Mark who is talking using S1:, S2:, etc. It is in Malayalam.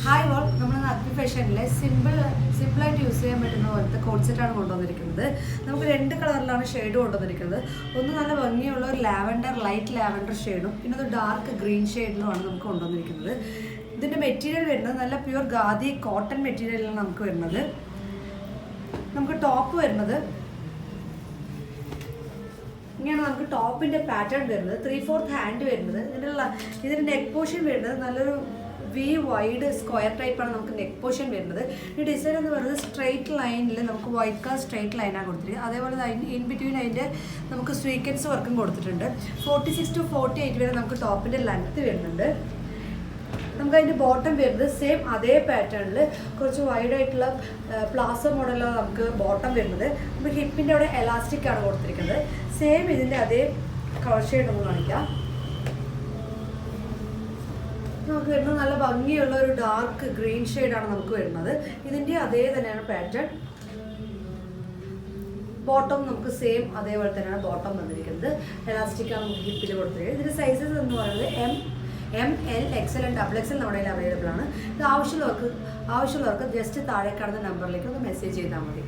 S1: ഹായ് ഓൾ, നമ്മൾ അഗ്നി ഫാഷനിലെ സിമ്പിളായിട്ട് യൂസ് ചെയ്യാൻ പറ്റുന്ന പോലത്തെ കോഡ് സെറ്റാണ് കൊണ്ടുവന്നിരിക്കുന്നത്. നമുക്ക് 2 കളറിലാണ് ഷെയ്ഡ് കൊണ്ടുവന്നിരിക്കുന്നത്. ഒന്ന് നല്ല ഭംഗിയുള്ള ഒരു ലൈറ്റ് ലാവൻഡർ ഷെയ്ഡും പിന്നെ ഒരു ഡാർക്ക് ഗ്രീൻ ഷെയ്ഡിലുമാണ് നമുക്ക് കൊണ്ടുവന്നിരിക്കുന്നത്. ഇതിൻ്റെ മെറ്റീരിയൽ വരുന്നത് നല്ല പ്യുവർ ഖാദി കോട്ടൺ മെറ്റീരിയലാണ് നമുക്ക് വരുന്നത്. നമുക്ക് ടോപ്പ് വരുന്നത് ഇങ്ങനെ, നമുക്ക് ടോപ്പിൻ്റെ പാറ്റേൺ വരുന്നത് 3/4 ഹാൻഡ് വരുന്നത്. ഇതിൻ്റെ നെക്ക് പോർഷൻ വരുന്നത് നല്ലൊരു വി വൈഡ് സ്ക്വയർ ടൈപ്പാണ് നമുക്ക് നെക്ക് പോർഷൻ വരുന്നത്. ഈ ഡിസൈൻ എന്ന് പറയുന്നത് സ്ട്രെയിറ്റ് ലൈനിൽ നമുക്ക് വൈറ്റ് കളർ സ്ട്രെയിറ്റ് ലൈനാണ് കൊടുത്തിരിക്കുന്നത്. അതേപോലെ ഇൻ ബിറ്റ്വീൻ അതിൻ്റെ നമുക്ക് സ്വീക്കൻസ് വർക്കും കൊടുത്തിട്ടുണ്ട്. 46 to 48 വരെ നമുക്ക് ടോപ്പിൻ്റെ ലെങ്ത്ത് വരുന്നുണ്ട്. നമുക്ക് അതിൻ്റെ ബോട്ടം വരുന്നത് സെയിം അതേ പാറ്റേണിൽ കുറച്ച് വൈഡായിട്ടുള്ള പ്ലാസോ മോഡലാണ് നമുക്ക് ബോട്ടം വരുന്നത്. നമുക്ക് ഹിപ്പിൻ്റെ അവിടെ എലാസ്റ്റിക് ആണ് കൊടുത്തിരിക്കുന്നത്. സെയിം ഇതിൻ്റെ അതേ കളർ ഷെയ്ഡ് ഒന്ന് കാണിക്കാം. നമുക്ക് വരുന്നത് നല്ല ഭംഗിയുള്ള ഒരു ഡാർക്ക് ഗ്രീൻ ഷെയ്ഡാണ് നമുക്ക് വരുന്നത്. ഇതിൻ്റെ അതേ തന്നെയാണ് പാറ്റേൺ. ബോട്ടം നമുക്ക് സെയിം അതേപോലെ തന്നെയാണ് ബോട്ടം വന്നിരിക്കുന്നത്. എലാസ്റ്റിക്കാണ് നമുക്ക് ഹിപ്പിൽ കൊടുത്തിരിക്കുന്നത്. ഇതിൻ്റെ സൈസസ് എന്ന് പറയുന്നത് M L XL and XXL നമ്മുടെ കയ്യിൽ അവൈലബിൾ ആണ്. ഇത് ആവശ്യമുള്ളവർക്ക് ജസ്റ്റ് താഴെ കാണുന്ന നമ്പറിലേക്ക് ഒന്ന് മെസ്സേജ് ചെയ്താൽ മതി.